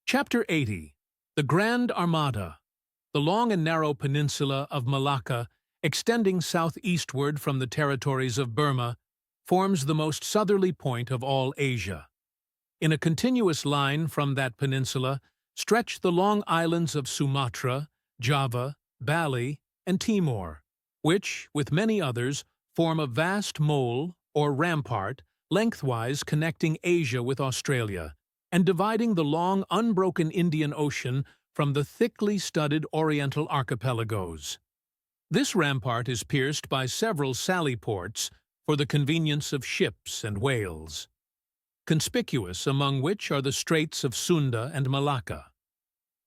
Chapter 80. The Grand Armada. The long and narrow peninsula of Malacca, extending southeastward from the territories of Burma, forms the most southerly point of all Asia. In a continuous line from that peninsula stretch the long islands of Sumatra, Java, Bali, and Timor, which, with many others, form a vast mole, or rampart, lengthwise connecting Asia with Australia, and dividing the long, unbroken Indian Ocean from the thickly studded Oriental archipelagos. This rampart is pierced by several sally ports for the convenience of ships and whales, conspicuous among which are the Straits of Sunda and Malacca.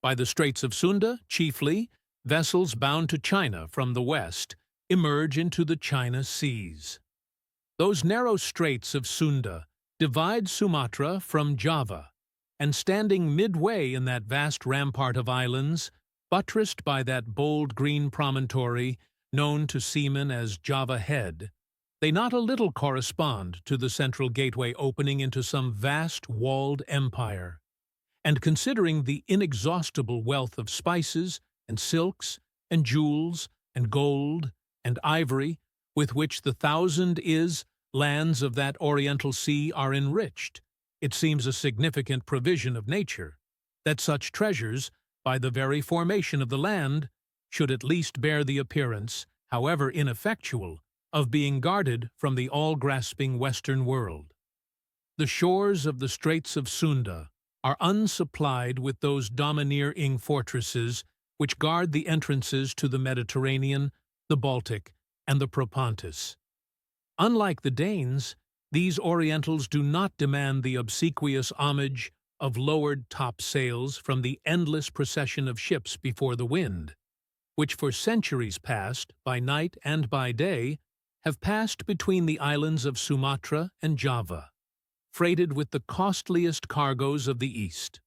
By the Straits of Sunda, chiefly, vessels bound to China from the west emerge into the China Seas. Those narrow straits of Sunda divide Sumatra from Java, and standing midway in that vast rampart of islands, buttressed by that bold green promontory known to seamen as Java Head, they not a little correspond to the central gateway opening into some vast walled empire. And considering the inexhaustible wealth of spices and silks and jewels and gold and ivory with which the lands of that Oriental Sea are enriched, it seems a significant provision of nature that such treasures, by the very formation of the land, should at least bear the appearance, however ineffectual, of being guarded from the all-grasping Western world. The shores of the Straits of Sunda are unsupplied with those domineering fortresses which guard the entrances to the Mediterranean, the Baltic, and the Propontis. Unlike the Danes, these Orientals do not demand the obsequious homage of lowered topsails from the endless procession of ships before the wind, which for centuries past, by night and by day, have passed between the islands of Sumatra and Java, freighted with the costliest cargoes of the East.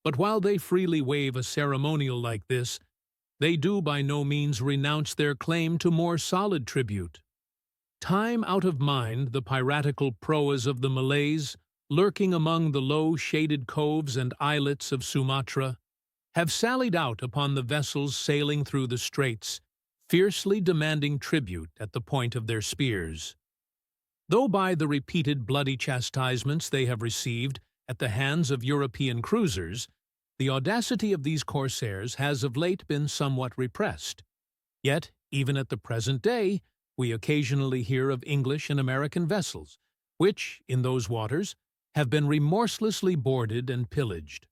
But while they freely waive a ceremonial like this, they do by no means renounce their claim to more solid tribute. Time out of mind, the piratical proas of the Malays, lurking among the low-shaded coves and islets of Sumatra, have sallied out upon the vessels sailing through the straits, fiercely demanding tribute at the point of their spears. Though by the repeated bloody chastisements they have received at the hands of European cruisers, the audacity of these corsairs has of late been somewhat repressed. Yet, even at the present day, we occasionally hear of English and American vessels, which, in those waters, have been remorselessly boarded and pillaged.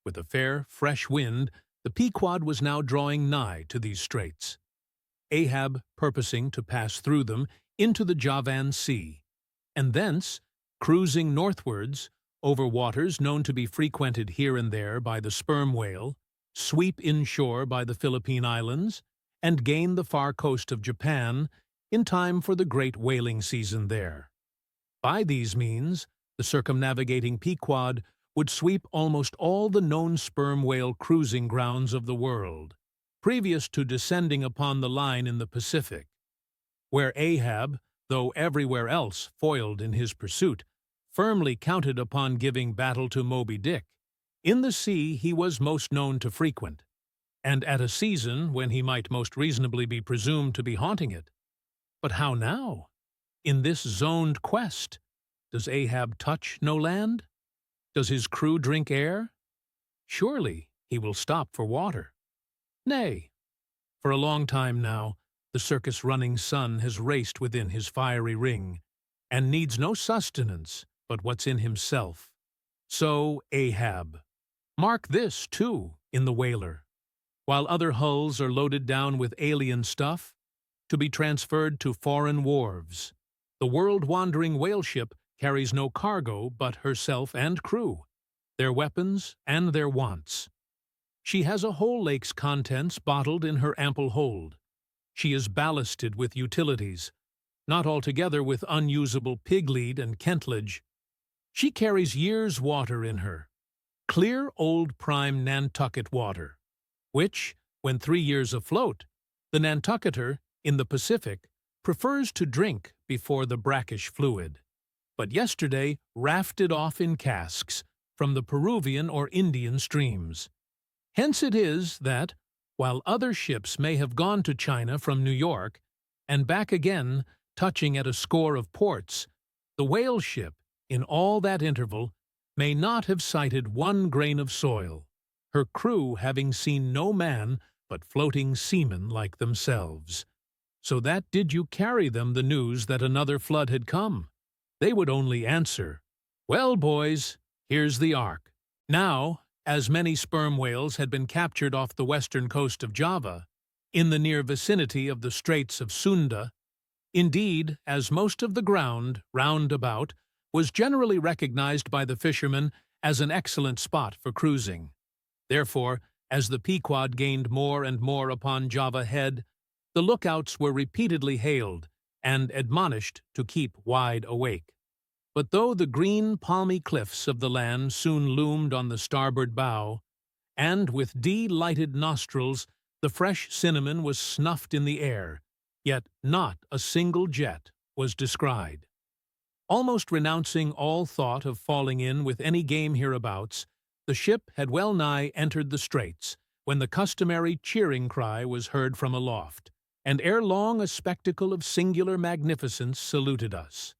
With a fair, fresh wind, the Pequod was now drawing nigh to these straits, Ahab purposing to pass through them into the Javan Sea, and thence, cruising northwards, over waters known to be frequented here and there by the sperm whale, sweep inshore by the Philippine Islands, and gain the far coast of Japan in time for the great whaling season there. By these means, the circumnavigating Pequod would sweep almost all the known sperm whale cruising grounds of the world, previous to descending upon the line in the Pacific, where Ahab, though everywhere else foiled in his pursuit, firmly counted upon giving battle to Moby Dick. In the sea he was most known to frequent, and at a season when he might most reasonably be presumed to be haunting it. But how now? In this zoned quest, does Ahab touch no land? Does his crew drink air? Surely he will stop for water. Nay, for a long time now, the circus-running sun has raced within his fiery ring, and needs no sustenance but what's in himself. So Ahab. Mark this, too, in the whaler. While other hulls are loaded down with alien stuff, to be transferred to foreign wharves, the world-wandering whale ship carries no cargo but herself and crew, their weapons and their wants. She has a whole lake's contents bottled in her ample hold. She is ballasted with utilities, not altogether with unusable pig-lead and kentlage. She carries years' water in her, clear old prime Nantucket water, which, when 3 years afloat, the Nantucketer, in the Pacific, prefers to drink before the brackish fluid, but yesterday rafted off in casks from the Peruvian or Indian streams. Hence it is that, while other ships may have gone to China from New York, and back again, touching at a score of ports, the whale ship, in all that interval, may not have sighted one grain of soil, her crew having seen no man but floating seamen like themselves. So that did you carry them the news that another flood had come, they would only answer, "Well, boys, here's the ark." Now, as many sperm whales had been captured off the western coast of Java, in the near vicinity of the Straits of Sunda, indeed, as most of the ground round about was generally recognized by the fishermen as an excellent spot for cruising. Therefore, as the Pequod gained more and more upon Java Head, the lookouts were repeatedly hailed and admonished to keep wide awake. But though the green, palmy cliffs of the land soon loomed on the starboard bow, and with lighted nostrils the fresh cinnamon was snuffed in the air, yet not a single jet was descried. Almost renouncing all thought of falling in with any game hereabouts, the ship had well nigh entered the straits, when the customary cheering cry was heard from aloft, and ere long a spectacle of singular magnificence saluted us.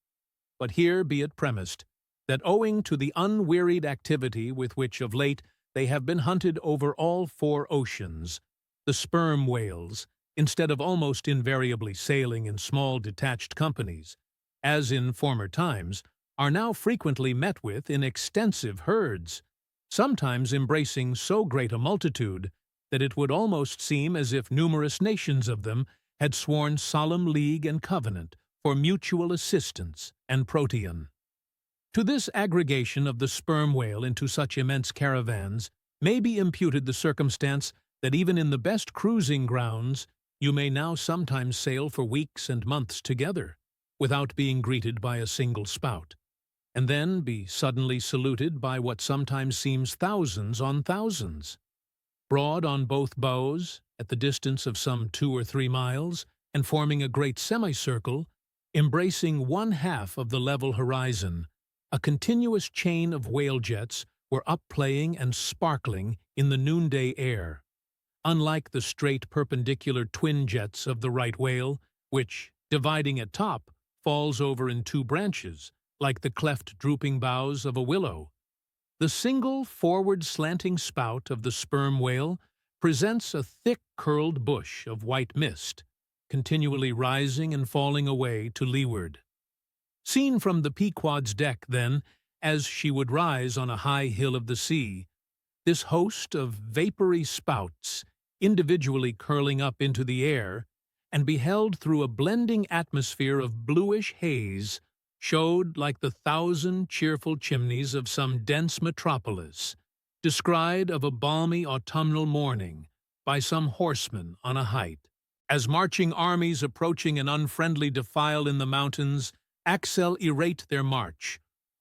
But here be it premised that owing to the unwearied activity with which of late they have been hunted over all four oceans, the sperm whales, instead of almost invariably sailing in small detached companies, as in former times, are now frequently met with in extensive herds, sometimes embracing so great a multitude that it would almost seem as if numerous nations of them had sworn solemn league and covenant for mutual assistance and protean. To this aggregation of the sperm whale into such immense caravans may be imputed the circumstance that even in the best cruising grounds you may now sometimes sail for weeks and months together, without being greeted by a single spout, and then be suddenly saluted by what sometimes seems thousands on thousands. Broad on both bows, at the distance of some 2 or 3 miles, and forming a great semicircle, embracing one half of the level horizon, a continuous chain of whale jets were up-playing and sparkling in the noonday air, unlike the straight perpendicular twin jets of the right whale, which, dividing at top, falls over in 2 branches, like the cleft drooping boughs of a willow. The single forward slanting spout of the sperm whale presents a thick curled bush of white mist, continually rising and falling away to leeward. Seen from the Pequod's deck, then, as she would rise on a high hill of the sea, this host of vapory spouts, individually curling up into the air, and beheld through a blending atmosphere of bluish haze, showed like the 1,000 cheerful chimneys of some dense metropolis, descried of a balmy autumnal morning by some horseman on a height, as marching armies approaching an unfriendly defile in the mountains accelerate their march,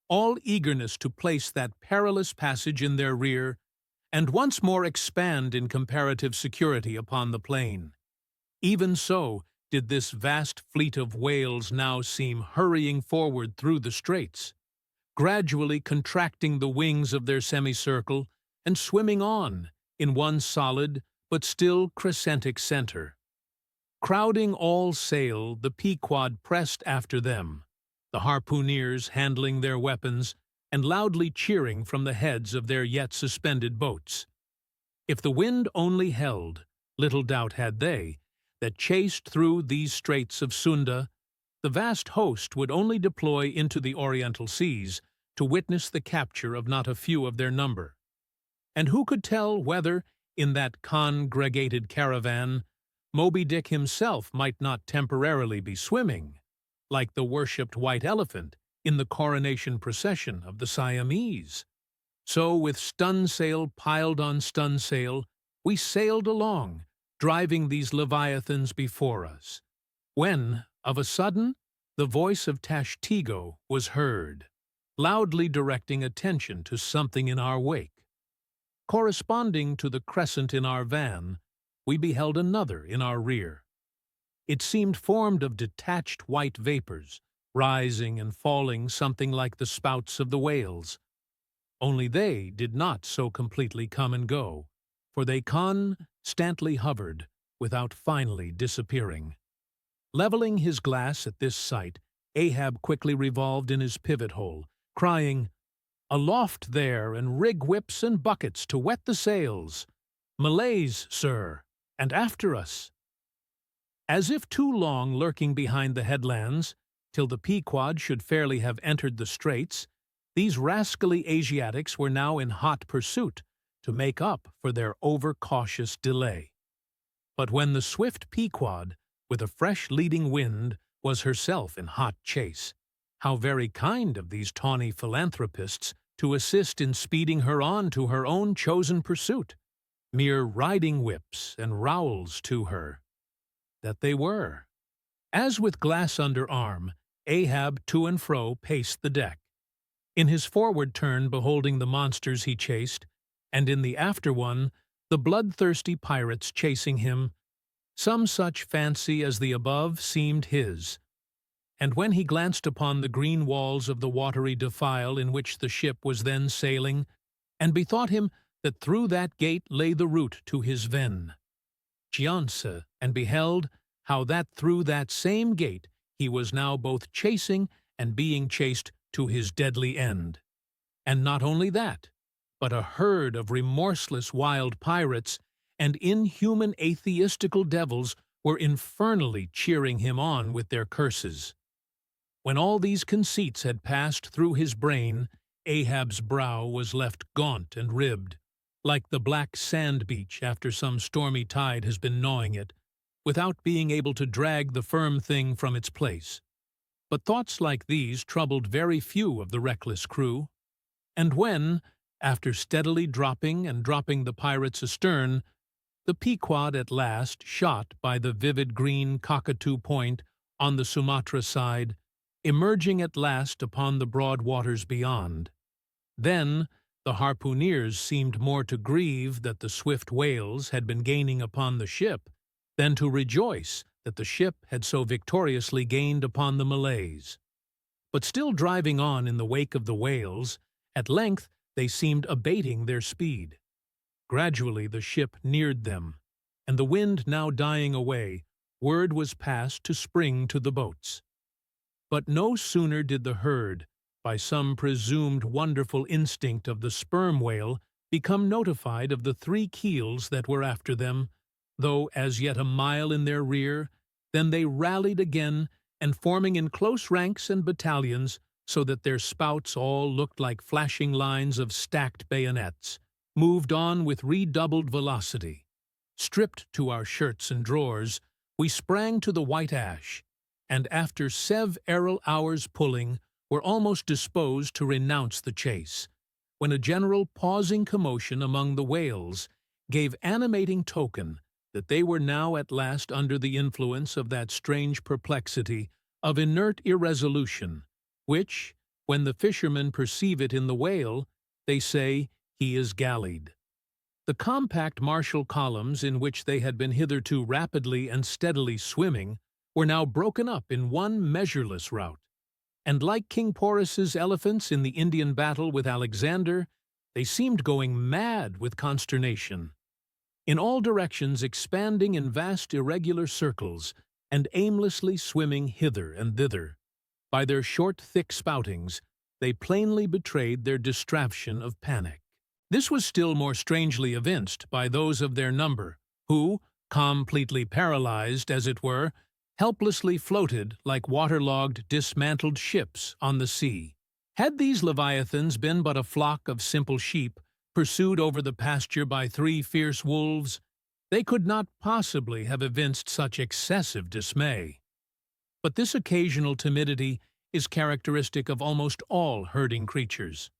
all eagerness to place that perilous passage in their rear, and once more expand in comparative security upon the plain. Even so did this vast fleet of whales now seem hurrying forward through the straits, gradually contracting the wings of their semicircle and swimming on in one solid but still crescentic center. Crowding all sail, the Pequod pressed after them, the harpooneers handling their weapons and loudly cheering from the heads of their yet suspended boats. If the wind only held, little doubt had they, that chased through these straits of Sunda, the vast host would only deploy into the Oriental seas to witness the capture of not a few of their number. And who could tell whether, in that congregated caravan, Moby Dick himself might not temporarily be swimming, like the worshipped white elephant in the coronation procession of the Siamese? So, with stunsail piled on stunsail, we sailed along, driving these leviathans before us, when, of a sudden, the voice of Tashtego was heard, loudly directing attention to something in our wake. Corresponding to the crescent in our van, we beheld another in our rear. It seemed formed of detached white vapors, rising and falling something like the spouts of the whales. only they did not so completely come and go, for they constantly hovered without finally disappearing. Leveling his glass at this sight, Ahab quickly revolved in his pivot hole, crying, "Aloft there, and rig whips and buckets to wet the sails! Malays, sir, and after us!" As if too long lurking behind the headlands, till the Pequod should fairly have entered the straits, these rascally Asiatics were now in hot pursuit to make up for their overcautious delay. But when the swift Pequod, with a fresh leading wind, was herself in hot chase, how very kind of these tawny philanthropists to assist in speeding her on to her own chosen pursuit, mere riding whips and rowels to her, that they were. As with glass under arm, Ahab to and fro paced the deck, in his forward turn beholding the monsters he chased, and in the after one the bloodthirsty pirates chasing him. Some such fancy as the above seemed his, and when he glanced upon the green walls of the watery defile in which the ship was then sailing, and bethought him that through that gate lay the route to his ven, and beheld how that through that same gate he was now both chasing and being chased to his deadly end. And not only that, but a herd of remorseless wild pirates and inhuman atheistical devils were infernally cheering him on with their curses. When all these conceits had passed through his brain, Ahab's brow was left gaunt and ribbed, like the black sand beach after some stormy tide has been gnawing it, without being able to drag the firm thing from its place. But thoughts like these troubled very few of the reckless crew, and when, after steadily dropping the pirates astern, the Pequod at last shot by the vivid green Cockatoo Point on the Sumatra side, emerging at last upon the broad waters beyond, then the harpooneers seemed more to grieve that the swift whales had been gaining upon the ship than to rejoice that the ship had so victoriously gained upon the Malays. But still driving on in the wake of the whales, at length they seemed abating their speed. Gradually the ship neared them, and the wind now dying away, word was passed to spring to the boats. But no sooner did the herd, by some presumed wonderful instinct of the sperm whale, become notified of the 3 keels that were after them, though as yet a mile in their rear, then they rallied again, and forming in close ranks and battalions, so that their spouts all looked like flashing lines of stacked bayonets, moved on with redoubled velocity. Stripped to our shirts and drawers, we sprang to the white ash, and after several hours pulling, were almost disposed to renounce the chase, when a general pausing commotion among the whales gave animating token that they were now at last under the influence of that strange perplexity of inert irresolution, which, when the fishermen perceive it in the whale, they say he is gallied. The compact martial columns in which they had been hitherto rapidly and steadily swimming were now broken up in one measureless rout, and like King Porus's elephants in the Indian battle with Alexander, they seemed going mad with consternation, in all directions expanding in vast irregular circles, and aimlessly swimming hither and thither. By their short, thick spoutings, they plainly betrayed their distraction of panic. This was still more strangely evinced by those of their number, who, completely paralyzed, as it were, helplessly floated like waterlogged, dismantled ships on the sea. Had these leviathans been but a flock of simple sheep, pursued over the pasture by 3 fierce wolves, they could not possibly have evinced such excessive dismay. But this occasional timidity is characteristic of almost all herding creatures.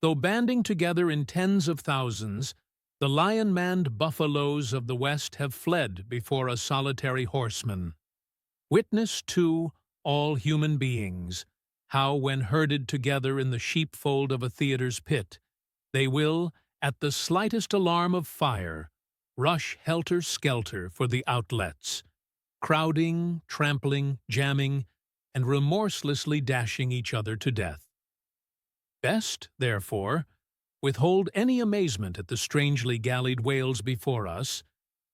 Though banding together in tens of thousands, the lion-manned buffaloes of the West have fled before a solitary horseman. Witness, too, all human beings, how when herded together in the sheepfold of a theatre's pit, they will, at the slightest alarm of fire, rush helter-skelter for the outlets, crowding, trampling, jamming, and remorselessly dashing each other to death. Best, therefore, withhold any amazement at the strangely gallied whales before us,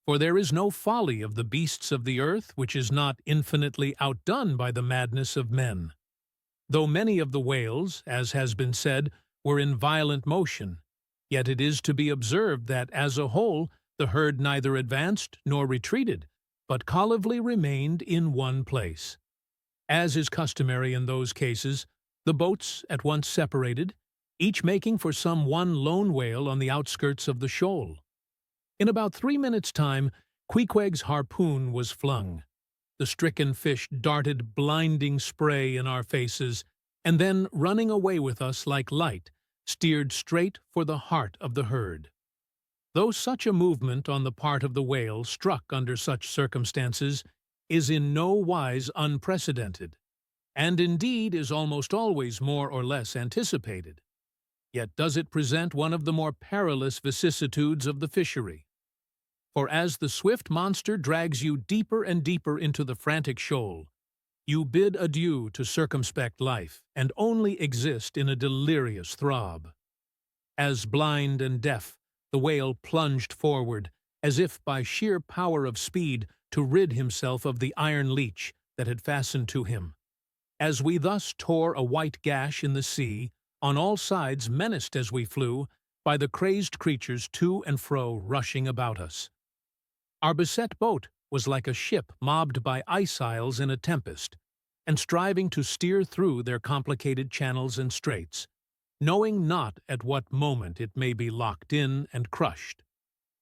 for there is no folly of the beasts of the earth which is not infinitely outdone by the madness of men. Though many of the whales, as has been said, were in violent motion, yet it is to be observed that, as a whole, the herd neither advanced nor retreated, but collectively remained in one place. As is customary in those cases, the boats at once separated, each making for some one lone whale on the outskirts of the shoal. In about 3 minutes' time, Queequeg's harpoon was flung. The stricken fish darted blinding spray in our faces, and then, running away with us like light, steered straight for the heart of the herd. Though such a movement on the part of the whale, struck under such circumstances, is in no wise unprecedented, and indeed is almost always more or less anticipated, yet does it present one of the more perilous vicissitudes of the fishery. For as the swift monster drags you deeper and deeper into the frantic shoal, you bid adieu to circumspect life and only exist in a delirious throb. As blind and deaf, the whale plunged forward, as if by sheer power of speed to rid himself of the iron leech that had fastened to him. As we thus tore a white gash in the sea, on all sides menaced as we flew by the crazed creatures to and fro rushing about us. Our beset boat was like a ship mobbed by ice isles in a tempest, and striving to steer through their complicated channels and straits, knowing not at what moment it may be locked in and crushed.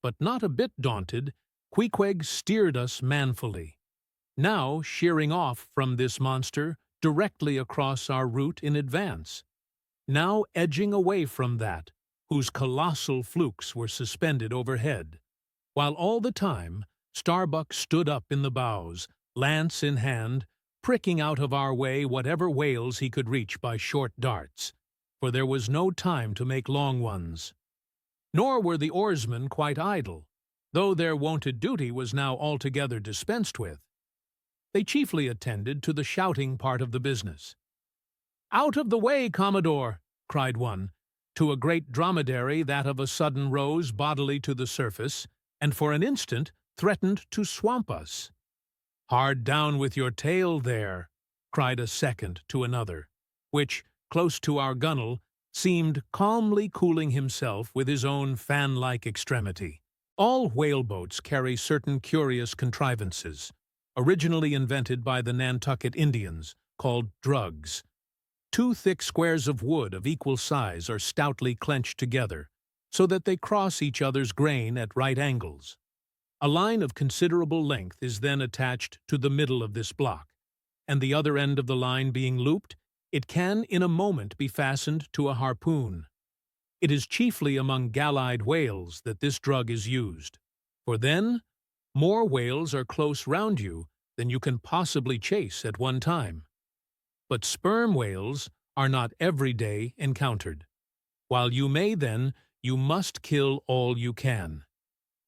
But not a bit daunted, Queequeg steered us manfully, now sheering off from this monster directly across our route in advance, now edging away from that, whose colossal flukes were suspended overhead, while all the time Starbuck stood up in the bows, lance in hand, pricking out of our way whatever whales he could reach by short darts, for there was no time to make long ones. Nor were the oarsmen quite idle, though their wonted duty was now altogether dispensed with. They chiefly attended to the shouting part of the business. "Out of the way, Commodore!" cried one, to a great dromedary that of a sudden rose bodily to the surface, and for an instant threatened to swamp us. "Hard down with your tail there!" cried a second to another, which, close to our gunwale, seemed calmly cooling himself with his own fan-like extremity. All whaleboats carry certain curious contrivances, originally invented by the Nantucket Indians, called drugs. 2 thick squares of wood of equal size are stoutly clenched together, so that they cross each other's grain at right angles. A line of considerable length is then attached to the middle of this block, and the other end of the line being looped, it can in a moment be fastened to a harpoon. It is chiefly among galleyed whales that this drug is used, for then more whales are close round you than you can possibly chase at one time. But sperm whales are not every day encountered. While you may then, you must kill all you can.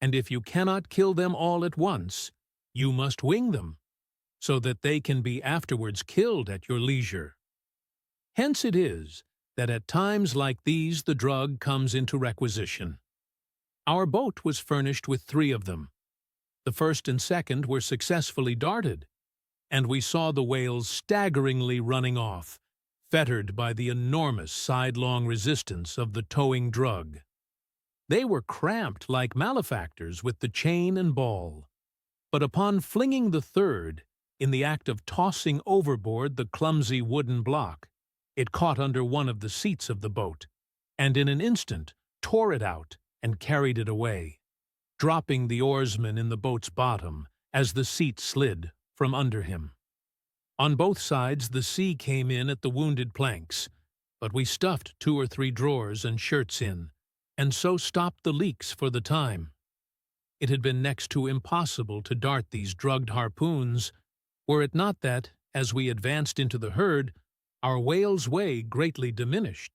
And if you cannot kill them all at once, you must wing them, so that they can be afterwards killed at your leisure. Hence it is that at times like these the drug comes into requisition. Our boat was furnished with 3 of them. The first and second were successfully darted, and we saw the whales staggeringly running off, fettered by the enormous sidelong resistance of the towing drug. They were cramped like malefactors with the chain and ball. But upon flinging the third, in the act of tossing overboard the clumsy wooden block, it caught under one of the seats of the boat, and in an instant tore it out and carried it away, dropping the oarsman in the boat's bottom as the seat slid from under him. On both sides the sea came in at the wounded planks, but we stuffed 2 or 3 drawers and shirts in, and so stopped the leaks for the time. It had been next to impossible to dart these drugged harpoons, were it not that, as we advanced into the herd, our whale's way greatly diminished.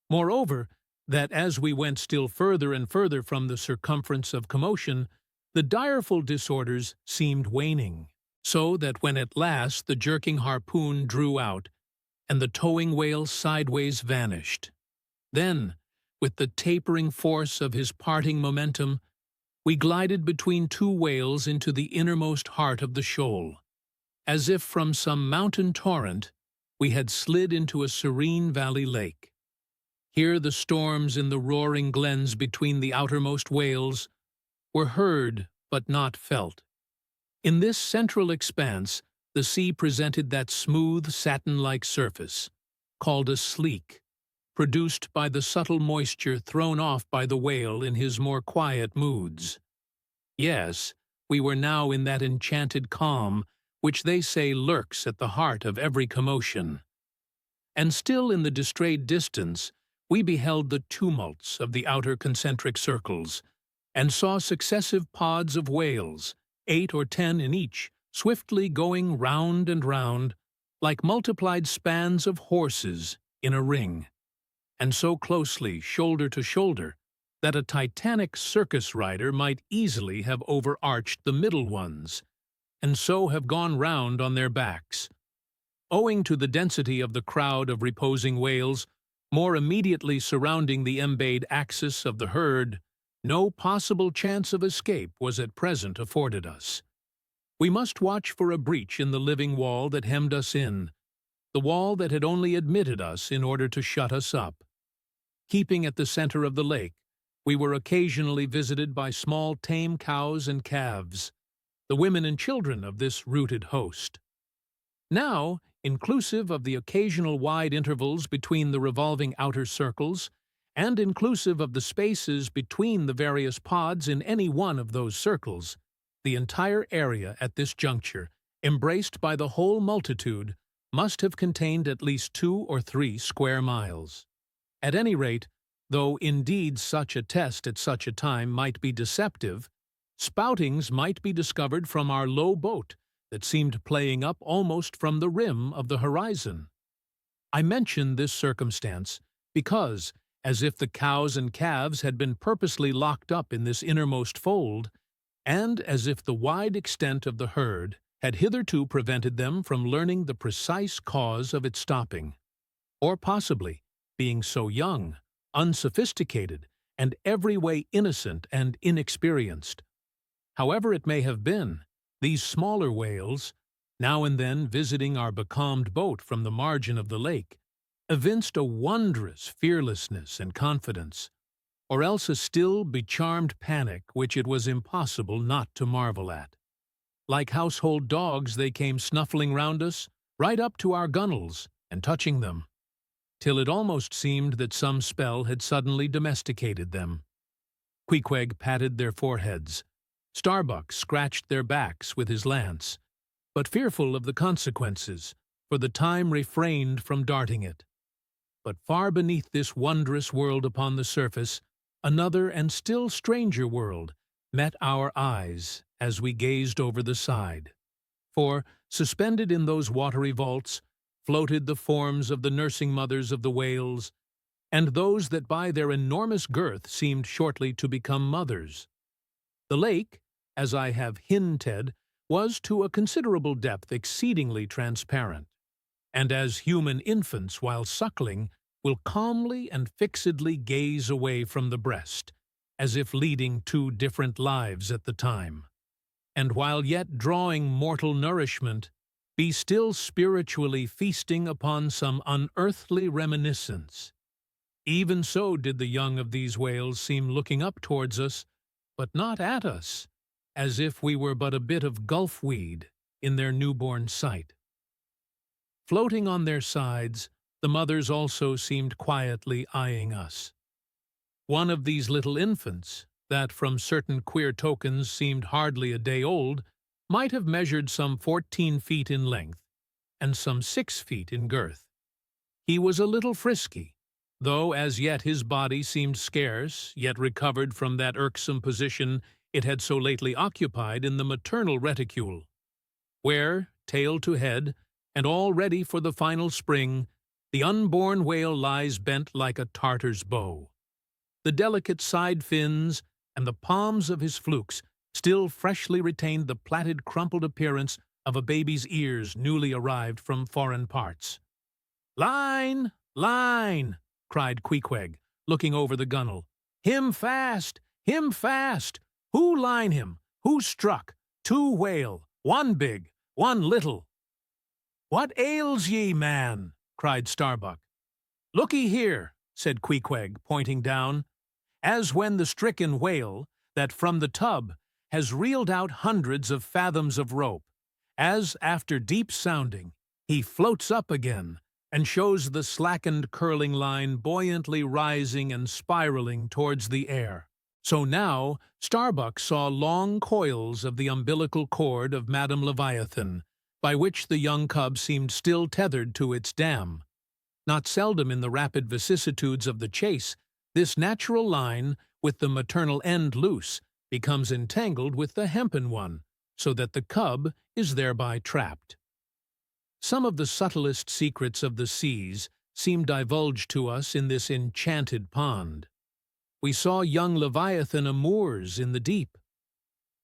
Moreover, that as we went still further and further from the circumference of commotion, the direful disorders seemed waning, so that when at last the jerking harpoon drew out, and the towing whale sideways vanished, then, With the tapering force of his parting momentum, we glided between two whales into the innermost heart of the shoal. As if from some mountain torrent, we had slid into a serene valley lake. Here the storms in the roaring glens between the outermost whales were heard but not felt. In this central expanse, the sea presented that smooth, satin-like surface, called a sleek, produced by the subtle moisture thrown off by the whale in his more quiet moods. Yes, we were now in that enchanted calm which they say lurks at the heart of every commotion. And still in the distrayed distance, we beheld the tumults of the outer concentric circles, and saw successive pods of whales, 8 or 10 in each, swiftly going round and round, like multiplied spans of horses in a ring, and so closely, shoulder to shoulder, that a titanic circus rider might easily have overarched the middle ones, and so have gone round on their backs. Owing to the density of the crowd of reposing whales, more immediately surrounding the embayed axis of the herd, no possible chance of escape was at present afforded us. We must watch for a breach in the living wall that hemmed us in, the wall that had only admitted us in order to shut us up. Keeping at the center of the lake, we were occasionally visited by small tame cows and calves, the women and children of this rooted host. Now, inclusive of the occasional wide intervals between the revolving outer circles, and inclusive of the spaces between the various pods in any one of those circles, the entire area at this juncture, embraced by the whole multitude, must have contained at least 2 or 3 square miles. At any rate, though indeed such a test at such a time might be deceptive, spoutings might be discovered from our low boat that seemed playing up almost from the rim of the horizon. I mention this circumstance because, as if the cows and calves had been purposely locked up in this innermost fold, and as if the wide extent of the herd had hitherto prevented them from learning the precise cause of its stopping, or possibly, being so young, unsophisticated, and every way innocent and inexperienced. However it may have been, these smaller whales, now and then visiting our becalmed boat from the margin of the lake, evinced a wondrous fearlessness and confidence, or else a still becharmed panic which it was impossible not to marvel at. Like household dogs they came snuffling round us, right up to our gunwales, and touching them, till it almost seemed that some spell had suddenly domesticated them. Queequeg patted their foreheads. Starbuck scratched their backs with his lance, but fearful of the consequences, for the time refrained from darting it. But far beneath this wondrous world upon the surface, another and still stranger world met our eyes as we gazed over the side. For, suspended in those watery vaults, floated the forms of the nursing mothers of the whales, and those that by their enormous girth seemed shortly to become mothers. The lake, as I have hinted, was to a considerable depth exceedingly transparent, and as human infants while suckling will calmly and fixedly gaze away from the breast, as if leading 2 different lives at the time, and while yet drawing mortal nourishment, be still spiritually feasting upon some unearthly reminiscence. Even so did the young of these whales seem looking up towards us, but not at us, as if we were but a bit of gulf-weed in their newborn sight. Floating on their sides, the mothers also seemed quietly eyeing us. One of these little infants, that from certain queer tokens seemed hardly a day old, might have measured some 14 feet in length, and some 6 feet in girth. He was a little frisky, though as yet his body seemed scarce, yet recovered from that irksome position it had so lately occupied in the maternal reticule, where, tail to head, and all ready for the final spring, the unborn whale lies bent like a Tartar's bow. The delicate side fins and the palms of his flukes still freshly retained the plaited, crumpled appearance of a baby's ears newly arrived from foreign parts. "Line! Line!" cried Queequeg, looking over the gunwale. "Him fast! Him fast! Who line him? Who struck? Two whale, one big, one little." "What ails ye, man?" cried Starbuck. "Look'ee here," said Queequeg, pointing down, "as when the stricken whale, that from the tub has reeled out hundreds of fathoms of rope, as, after deep sounding, he floats up again, and shows the slackened curling line buoyantly rising and spiraling towards the air. So now Starbuck saw long coils of the umbilical cord of Madam Leviathan, by which the young cub seemed still tethered to its dam. Not seldom in the rapid vicissitudes of the chase, this natural line, with the maternal end loose, becomes entangled with the hempen one, so that the cub is thereby trapped. Some of the subtlest secrets of the seas seem divulged to us in this enchanted pond. We saw young Leviathan amours in the deep,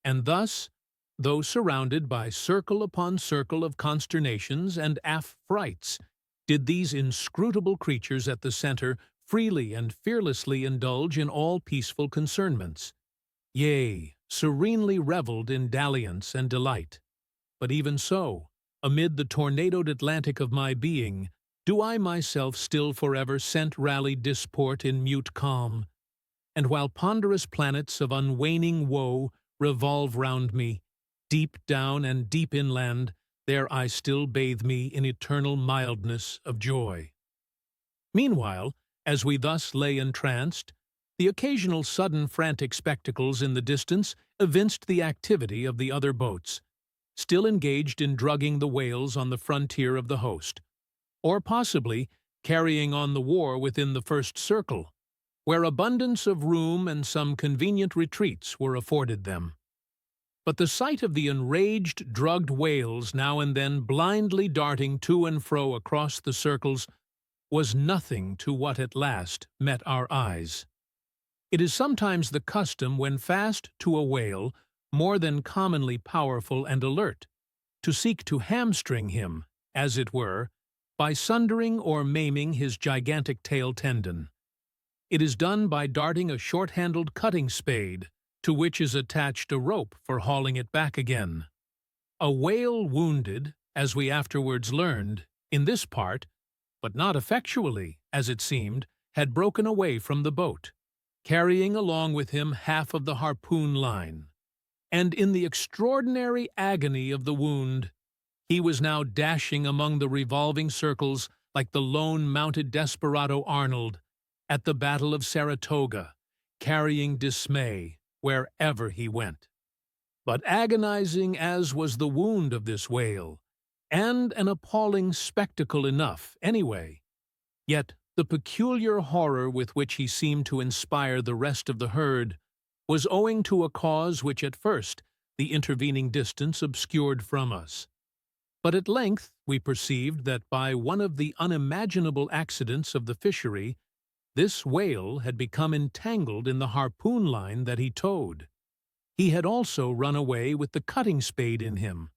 and thus, though surrounded by circle upon circle of consternations and affrights, did these inscrutable creatures at the center freely and fearlessly indulge in all peaceful concernments. Yea, serenely revelled in dalliance and delight. But even so, amid the tornadoed Atlantic of my being, do I myself still forever scent rally disport in mute calm, and while ponderous planets of unwaning woe revolve round me, deep down and deep inland, there I still bathe me in eternal mildness of joy. Meanwhile, as we thus lay entranced, the occasional sudden frantic spectacles in the distance evinced the activity of the other boats, still engaged in drugging the whales on the frontier of the host, or possibly carrying on the war within the first circle, where abundance of room and some convenient retreats were afforded them. But the sight of the enraged, drugged whales now and then blindly darting to and fro across the circles was nothing to what at last met our eyes. It is sometimes the custom, when fast to a whale, more than commonly powerful and alert, to seek to hamstring him, as it were, by sundering or maiming his gigantic tail tendon. It is done by darting a short-handled cutting spade, to which is attached a rope for hauling it back again. A whale wounded, as we afterwards learned, in this part, but not effectually, as it seemed, had broken away from the boat, carrying along with him half of the harpoon line. And in the extraordinary agony of the wound, he was now dashing among the revolving circles like the lone mounted desperado Arnold at the Battle of Saratoga, carrying dismay wherever he went. But agonizing as was the wound of this whale, and an appalling spectacle enough, anyway, yet the peculiar horror with which he seemed to inspire the rest of the herd was owing to a cause which at first the intervening distance obscured from us. But at length we perceived that by one of the unimaginable accidents of the fishery, this whale had become entangled in the harpoon line that he towed. He had also run away with the cutting spade in him,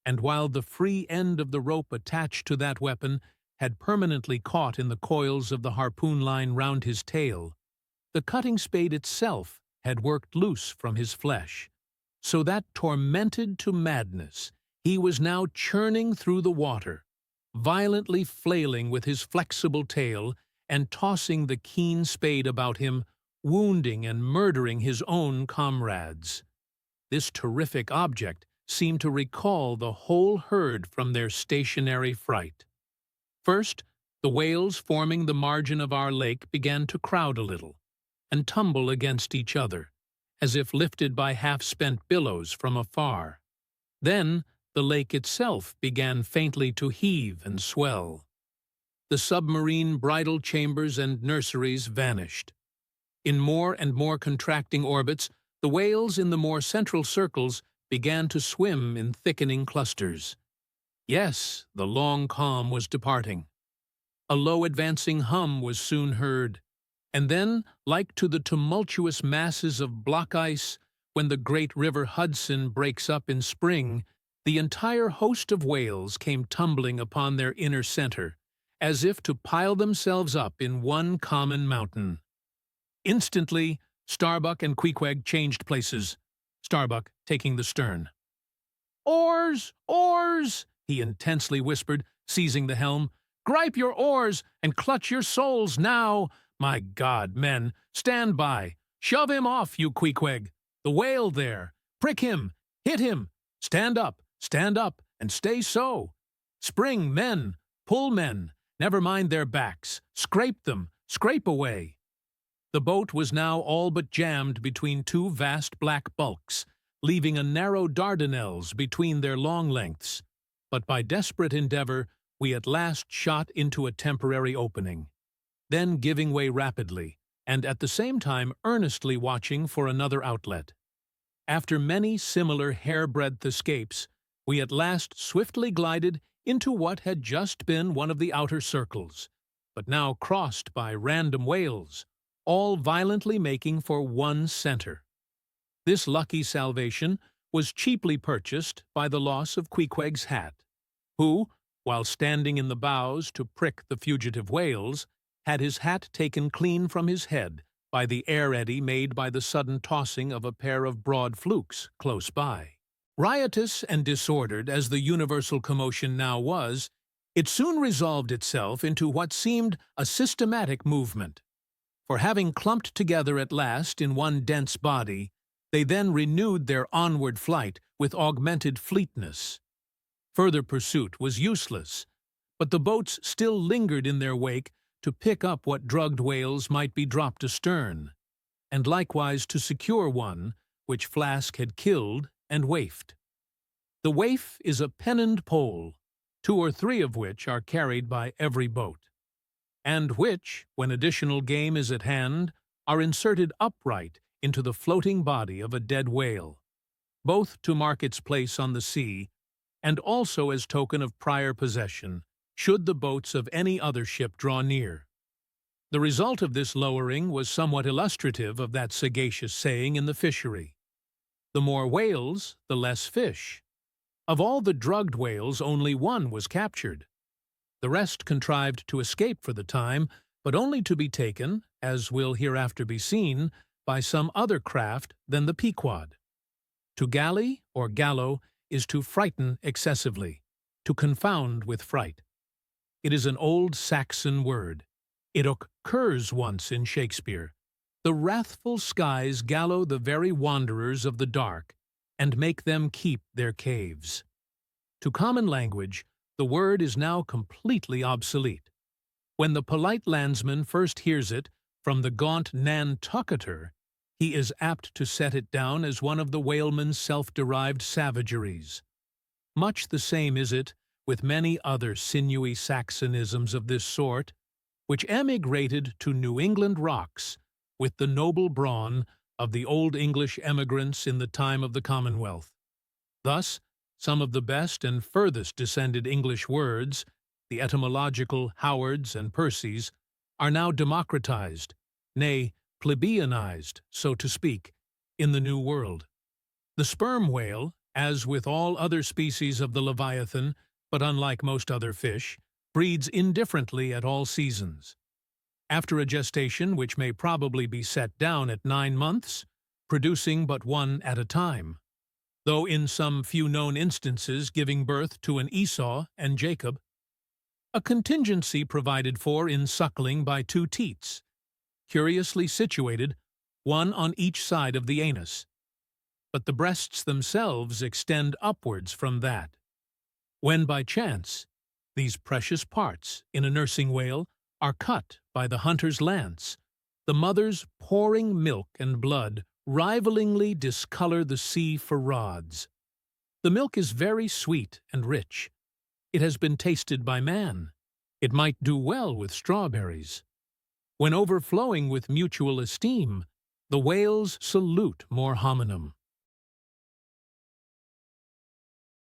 and while the free end of the rope attached to that weapon had permanently caught in the coils of the harpoon line round his tail, the cutting spade itself had worked loose from his flesh, so that, tormented to madness, he was now churning through the water, violently flailing with his flexible tail and tossing the keen spade about him, wounding and murdering his own comrades. This terrific object seemed to recall the whole herd from their stationary fright. First, the whales forming the margin of our lake began to crowd a little, and tumble against each other, as if lifted by half-spent billows from afar. Then the lake itself began faintly to heave and swell. The submarine bridal chambers and nurseries vanished. In more and more contracting orbits, the whales in the more central circles began to swim in thickening clusters. Yes, the long calm was departing. A low advancing hum was soon heard, and then, like to the tumultuous masses of block ice when the great river Hudson breaks up in spring, the entire host of whales came tumbling upon their inner center, as if to pile themselves up in one common mountain. Instantly, Starbuck and Queequeg changed places, Starbuck taking the stern. "Oars! Oars!" he intensely whispered, seizing the helm. "Gripe your oars and clutch your souls now! My God, men, stand by! Shove him off, you Queequeg! The whale there! Prick him! Hit him! Stand up, and stay so! Spring, men! Pull, men! Never mind their backs! Scrape them! Scrape away!" The boat was now all but jammed between two vast black bulks, leaving a narrow Dardanelles between their long lengths. But by desperate endeavor, we at last shot into a temporary opening, then giving way rapidly, and at the same time earnestly watching for another outlet. After many similar hair-breadth escapes, we at last swiftly glided into what had just been one of the outer circles, but now crossed by random whales, all violently making for one center. This lucky salvation was cheaply purchased by the loss of Queequeg's hat, who, while standing in the bows to prick the fugitive whales, had his hat taken clean from his head by the air eddy made by the sudden tossing of a pair of broad flukes close by. Riotous and disordered as the universal commotion now was, it soon resolved itself into what seemed a systematic movement. For having clumped together at last in one dense body, they then renewed their onward flight with augmented fleetness. Further pursuit was useless, but the boats still lingered in their wake to pick up what drugged whales might be dropped astern, and likewise to secure one which Flask had killed and waifed. The waif is a pennoned pole, 2 or 3 of which are carried by every boat, and which, when additional game is at hand, are inserted upright into the floating body of a dead whale, both to mark its place on the sea, and also as token of prior possession, should the boats of any other ship draw near. The result of this lowering was somewhat illustrative of that sagacious saying in the fishery: "The more whales, the less fish." Of all the drugged whales, only one was captured. The rest contrived to escape for the time, but only to be taken, as will hereafter be seen, by some other craft than the Pequod. To galley or gallow is to frighten excessively, to confound with fright. It is an old Saxon word. It occurs once in Shakespeare. The wrathful skies gallow the very wanderers of the dark, and make them keep their caves. To common language, the word is now completely obsolete. When the polite landsman first hears it from the gaunt Nantucketer, he is apt to set it down as one of the whaleman's self-derived savageries. Much the same is it with many other sinewy Saxonisms of this sort, which emigrated to New England rocks with the noble brawn of the old English emigrants in the time of the Commonwealth. Thus, some of the best and furthest descended English words, the etymological Howards and Percys, are now democratized, nay, plebeianized, so to speak, in the New World. The sperm whale, as with all other species of the Leviathan, but unlike most other fish, breeds indifferently at all seasons. After a gestation which may probably be set down at 9 months, producing but one at a time, though in some few known instances giving birth to an Esau and Jacob. A contingency provided for in suckling by 2 teats, curiously situated, one on each side of the anus, but the breasts themselves extend upwards from that. When by chance these precious parts in a nursing whale are cut by the hunter's lance, the mother's pouring milk and blood rivalingly discolor the sea for rods. The milk is very sweet and rich. It has been tasted by man. It might do well with strawberries. When overflowing with mutual esteem, the whales salute more hominum.